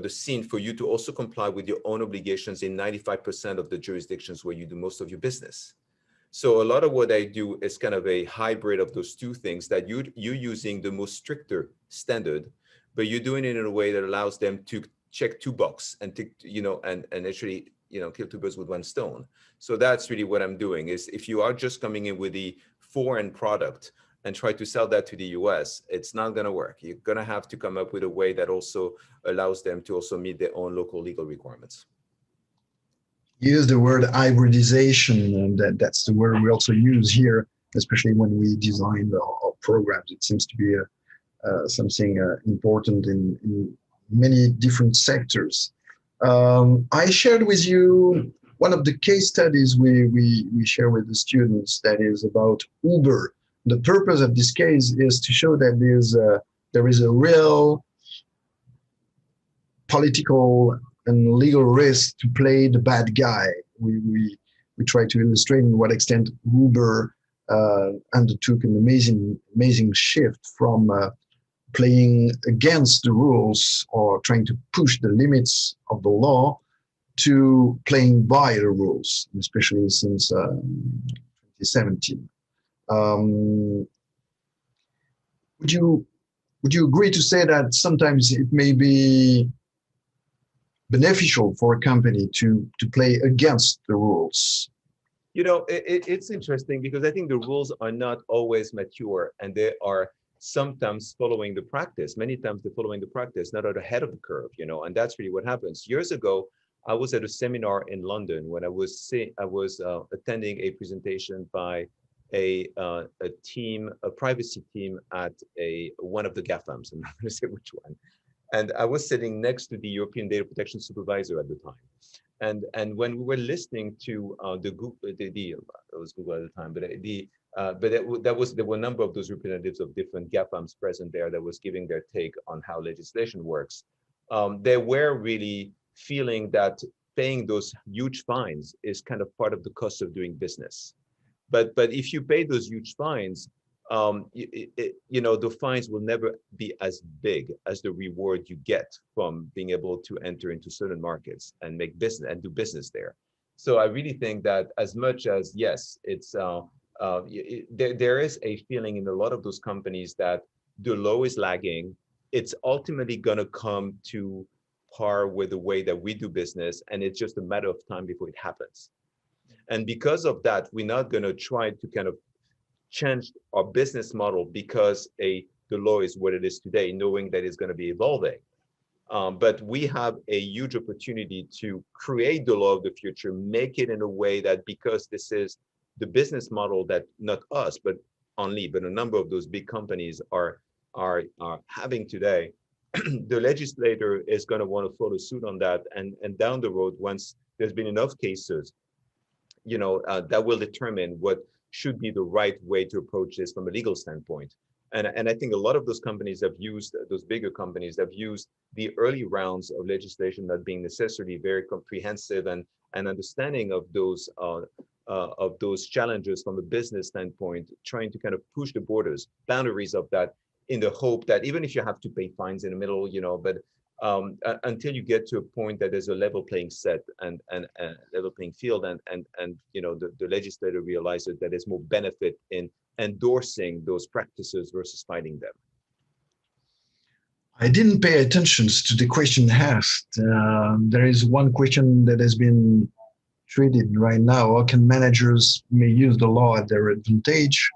B: scene for you to also comply with your own obligations in 95% of the jurisdictions where you do most of your business. So a lot of what I do is kind of a hybrid of those two things, that you're using the most stricter standard, but you're doing it in a way that allows them to check two boxes and and actually kill two birds with one stone. So that's really what I'm doing. Is if you are just coming in with the foreign product and try to sell that to the US, it's not going to work. You're going to have to come up with a way that also allows them to also meet their own local legal requirements.
A: Use the word hybridization, and that's the word we also use here, especially when we design our programs. It seems to be something important in many different sectors. I shared with you one of the case studies we share with the students that is about Uber. The purpose of this case is to show that there is a real political and legal risk to play the bad guy. We try to illustrate in what extent Uber undertook an amazing shift from playing against the rules or trying to push the limits of the law to playing by the rules, especially since 2017. Would you agree to say that sometimes it may be beneficial for a company to play against the rules?
B: You know, it's interesting because I think the rules are not always mature, and they are sometimes following the practice. Many times they're following the practice, not at ahead of the curve, you know, and that's really what happens. Years ago, I was at a seminar in London when I was attending a presentation by a team, a privacy team at one of the GAFAMs. I'm not going to say which one. And I was sitting next to the European Data Protection Supervisor at the time. And when we were listening to it was Google at the time, but there were a number of those representatives of different GAFAMs present there that was giving their take on how legislation works. They were really feeling that paying those huge fines is kind of part of the cost of doing business. But if you pay those huge fines, you know, the fines will never be as big as the reward you get from being able to enter into certain markets and make business and do business there. So I really think that as much as, yes, it's there is a feeling in a lot of those companies that the law is lagging. It's ultimately going to come to par with the way that we do business, and it's just a matter of time before it happens. And because of that, we're not going to try to kind of change our business model because the law is what it is today, knowing that it's going to be evolving. But we have a huge opportunity to create the law of the future, make it in a way that, because this is the business model that not us, but a number of those big companies are having today, the legislator is going to want to follow suit on that. And down the road, once there's been enough cases, you know, that will determine what should be the right way to approach this from a legal standpoint. And I think a lot of those companies have used, those bigger companies have used the early rounds of legislation not being necessarily very comprehensive and understanding of those challenges from a business standpoint, trying to kind of push the boundaries of that, in the hope that even if you have to pay fines in the middle, you know, but until you get to a point that there's a level playing set and level playing field, and you know, the legislator realizes that there's more benefit in endorsing those practices versus fighting them.
A: I didn't pay attention to the question asked. There is one question that has been treated right now. How can managers may use the law at their advantage?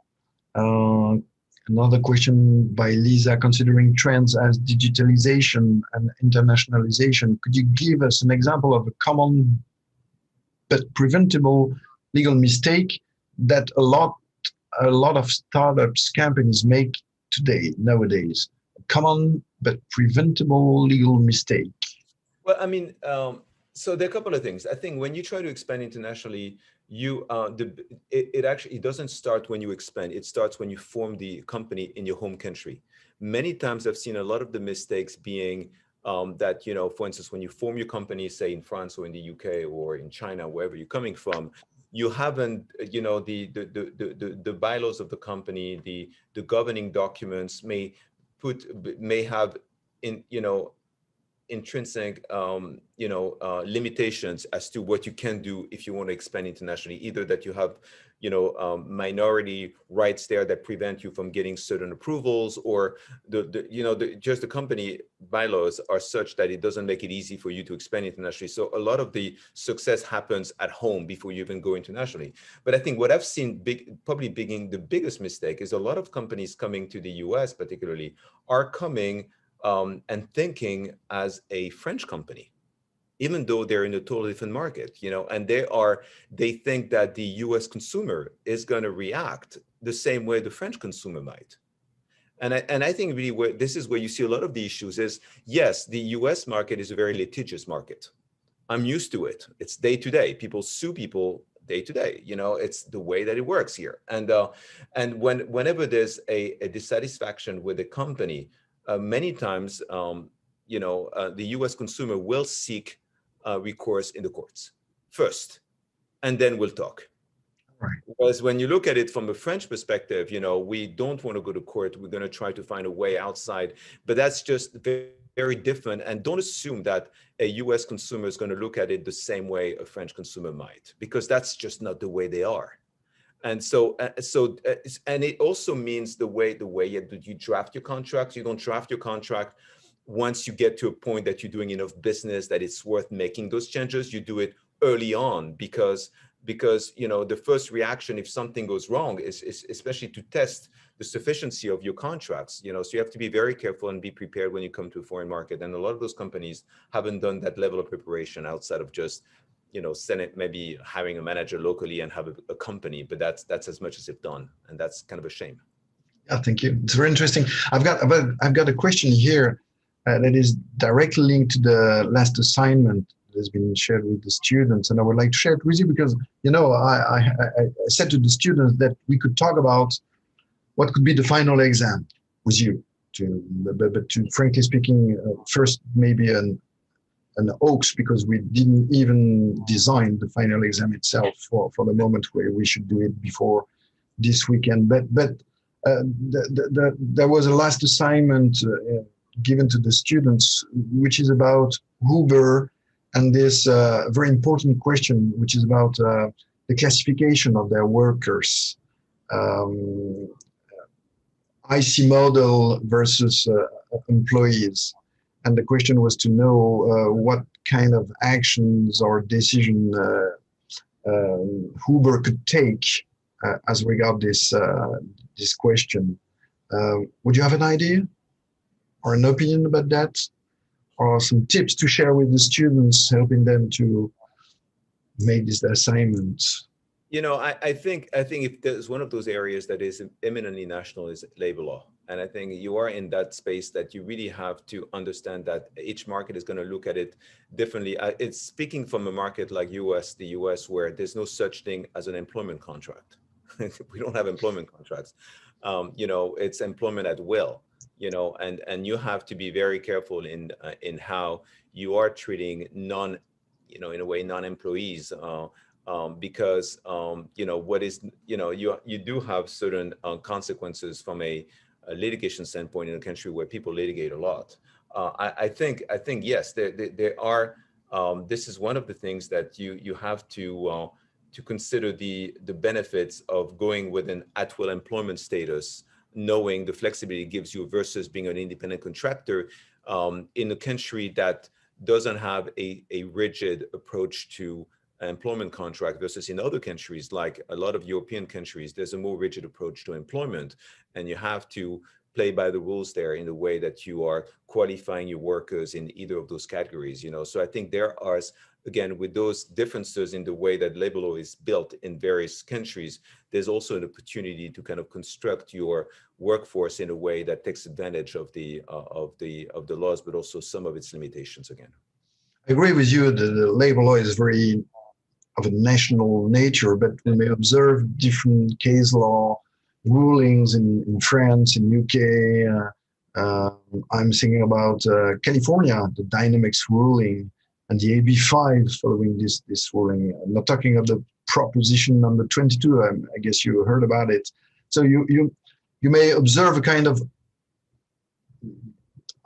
A: Another question by Lisa, considering trends as digitalization and internationalization, could you give us an example of a common but preventable legal mistake that a lot of startups companies make nowadays? A common but preventable legal mistake.
B: Well, I mean, so there are a couple of things. I think when you try to expand internationally, it doesn't start when you expand. It starts when you form the company in your home country. Many times I've seen a lot of the mistakes being that, you know, for instance, when you form your company, say in France or in the UK or in China, wherever you're coming from, you haven't, you know, the bylaws of the company, the governing documents may have in, you know, intrinsic limitations as to what you can do if you want to expand internationally. Either that you have, you know, minority rights there that prevent you from getting certain approvals, or just the company bylaws are such that it doesn't make it easy for you to expand internationally. So a lot of the success happens at home before you even go internationally. But I think what I've seen probably being the biggest mistake is a lot of companies coming to the US particularly are coming and thinking as a French company, even though they're in a totally different market, you know, and they think that the US consumer is going to react the same way the French consumer might. And I think really this is where you see a lot of the issues is, yes, the US market is a very litigious market. I'm used to it. It's day to day. People sue people day to day. You know, it's the way that it works here. And whenever there's a dissatisfaction with a company, many times, the U.S. consumer will seek recourse in the courts first, and then we'll talk.
A: Right.
B: Whereas when you look at it from a French perspective, we don't want to go to court. We're going to try to find a way outside. But that's just very different. And don't assume that a US consumer is going to look at it the same way a French consumer might, because that's just not the way they are. And and it also means the way you draft your contract. You don't draft your contract once you get to a point that you're doing enough business that it's worth making those changes. You do it early on, because the first reaction if something goes wrong is especially to test the sufficiency of your contracts. So you have to be very careful and be prepared when you come to a foreign market. And a lot of those companies haven't done that level of preparation outside of just maybe hiring a manager locally and have a company, but that's as much as they've done, and that's kind of a shame.
A: Yeah, thank you. It's very interesting. I've got a question here that is directly linked to the last assignment that has been shared with the students, and I would like to share it with you because I said to the students that we could talk about what could be the final exam with you. But frankly speaking, first maybe an hoax, because we didn't even design the final exam itself for the moment where we should do it before this weekend. But there was a last assignment given to the students, which is about Uber and this very important question, which is about the classification of their workers. IC model versus employees. And the question was to know what kind of actions or decision Uber could take as regard this question. Would you have an idea or an opinion about that, or some tips to share with the students, helping them to make this assignment?
B: I think if there's one of those areas that is eminently national is labor law. And I think you are in that space that you really have to understand that each market is going to look at it differently. It's speaking from a market like the US, where there's no such thing as an employment contract. We don't have employment contracts. It's employment at will, and you have to be very careful in how you are treating in a way, non-employees. Because you do have certain consequences from a litigation standpoint in a country where people litigate a lot. I think yes, there are. This is one of the things that you have to consider the benefits of going with an at-will employment status, knowing the flexibility it gives you versus being an independent contractor in a country that doesn't have a rigid approach to employment contract versus in other countries, like a lot of European countries, there's a more rigid approach to employment, and you have to play by the rules there in the way that you are qualifying your workers in either of those categories. So I think there are, again, with those differences in the way that labor law is built in various countries, there's also an opportunity to kind of construct your workforce in a way that takes advantage of the laws, but also some of its limitations again.
A: I agree with you. The labor law is very of a national nature, but we may observe different case law rulings in France, in UK. I'm thinking about California, the dynamics ruling, and the AB5 following this ruling. I'm not talking of the proposition number 22. I guess you heard about it. So you may observe a kind of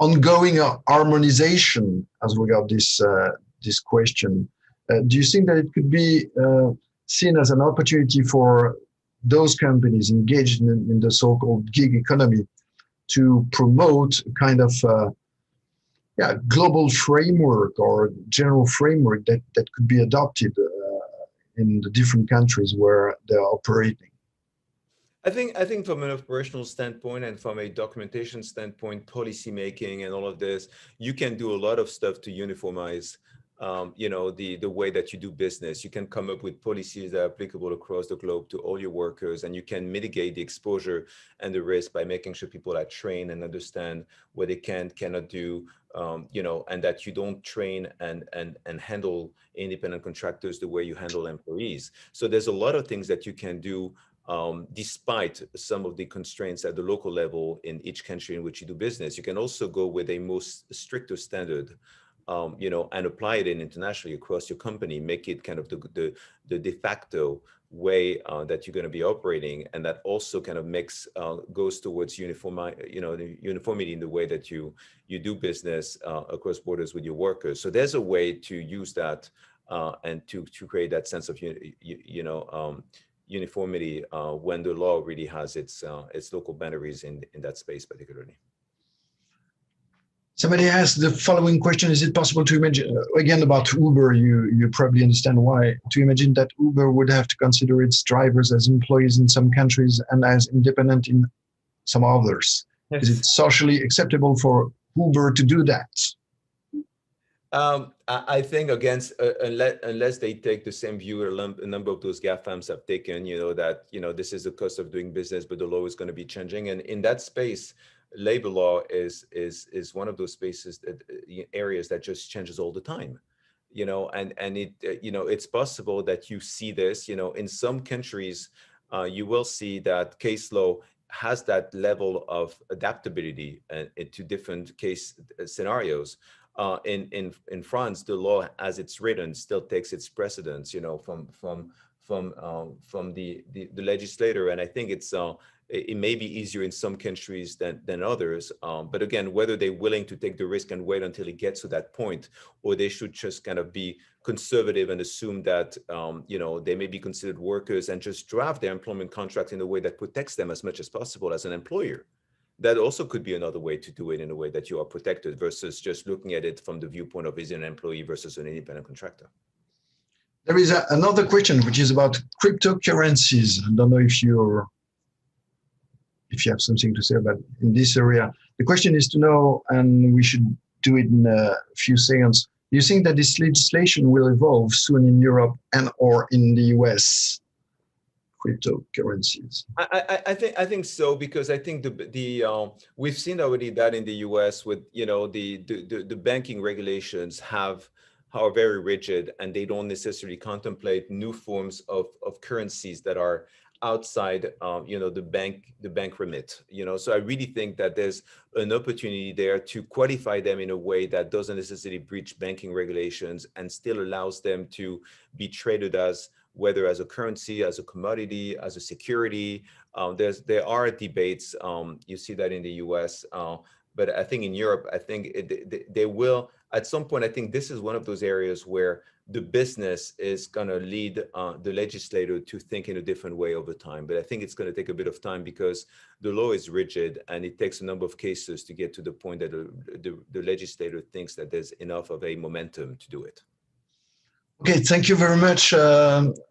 A: ongoing harmonization as regards this question. Do you think that it could be seen as an opportunity for those companies engaged in the so-called gig economy to promote a kind of global framework or general framework that could be adopted in the different countries where they're operating?
B: I think from an operational standpoint and from a documentation standpoint, policy making and all of this, you can do a lot of stuff to uniformize you know, the way that you do business. You can come up with policies that are applicable across the globe to all your workers, and you can mitigate the exposure and the risk by making sure people are trained and understand what they cannot do, you know, and that you don't train and handle independent contractors the way you handle employees. So there's a lot of things that you can do despite some of the constraints at the local level in each country in which you do business. You can also go with a most stricter standard, you know, and apply it in internationally across your company, make it kind of the de facto way that you're going to be operating, and that also kind of goes towards the uniformity in the way that you do business across borders with your workers. So there's a way to use that and to create that sense of uniformity when the law really has its local boundaries in that space particularly.
A: Somebody asked the following question: is it possible to imagine, again about Uber, you probably understand why, to imagine that Uber would have to consider its drivers as employees in some countries and as independent in some others? Yes. Is it socially acceptable for Uber to do that?
B: I think unless they take the same view a number of those GAFAMs have taken, you know, that, you know, this is the cost of doing business, but the law is going to be changing. And in that space, labor law is one of those spaces, areas that just changes all the time, you know, and it, you know, it's possible that you see this, you know, in some countries, you will see that case law has that level of adaptability to different case scenarios. In France, the law as it's written still takes its precedence, you know, from the legislator, and I think it may be easier in some countries than others. But again, whether they're willing to take the risk and wait until it gets to that point, or they should just kind of be conservative and assume that, you know, they may be considered workers and just draft their employment contract in a way that protects them as much as possible as an employer. That also could be another way to do it in a way that you are protected versus just looking at it from the viewpoint of is an employee versus an independent contractor.
A: There is another question, which is about cryptocurrencies. I don't know if you have something to say about in this area. The question is to know, and we should do it in a few seconds. Do you think that this legislation will evolve soon in Europe and or in the US? Cryptocurrencies.
B: I think so, because I think we've seen already that in the US with, you know, the banking regulations are very rigid, and they don't necessarily contemplate new forms of currencies that are outside, you know, the bank remit, you know. So I really think that there's an opportunity there to qualify them in a way that doesn't necessarily breach banking regulations and still allows them to be traded as, whether as a currency, as a commodity, as a security. There are debates. You see that in the US, but I think in Europe, I think they will, at some point, I think this is one of those areas where the business is going to lead the legislator to think in a different way over time. But I think it's going to take a bit of time because the law is rigid, and it takes a number of cases to get to the point that the legislator thinks that there's enough of a momentum to do it.
A: Okay, thank you very much,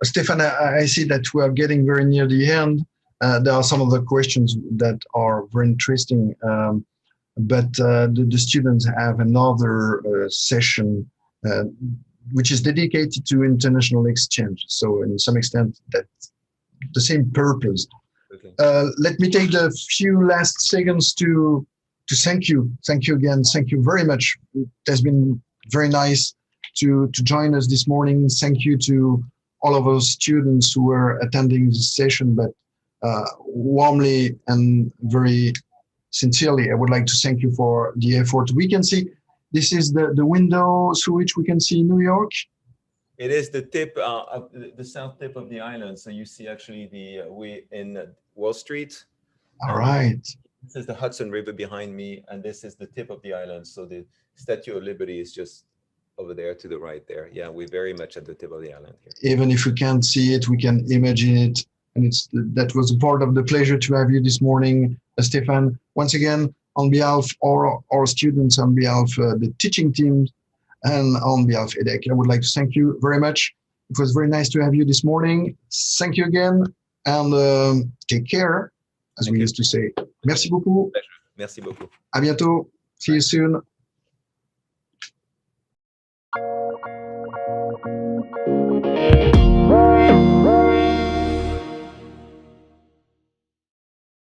A: Stefan. I see that we are getting very near the end. There are some of the questions that are very interesting, but the students have another session which is dedicated to international exchange. So in some extent, that's the same purpose. Okay. Let me take the few last seconds to thank you. Thank you again. Thank you very much. It has been very nice to join us this morning. Thank you to all of our students who were attending this session, but warmly and very sincerely, I would like to thank you for the effort. We can see, this is the window through which we can see New York.
B: It is the tip of the south tip of the island. So you see actually we in Wall Street.
A: All right.
B: This is the Hudson River behind me, and this is the tip of the island. So the Statue of Liberty is just over there to the right there. Yeah, we're very much at the tip of the island here.
A: Even if we can't see it, we can imagine it. And that was a part of the pleasure to have you this morning, Stefan. Once again, on behalf of our students, on behalf of the teaching team, and on behalf of EDHEC, I would like to thank you very much. It was very nice to have you this morning. Thank you again, and take care, as we used to say. Merci beaucoup.
B: Pleasure. Merci beaucoup.
A: À bientôt. See you soon.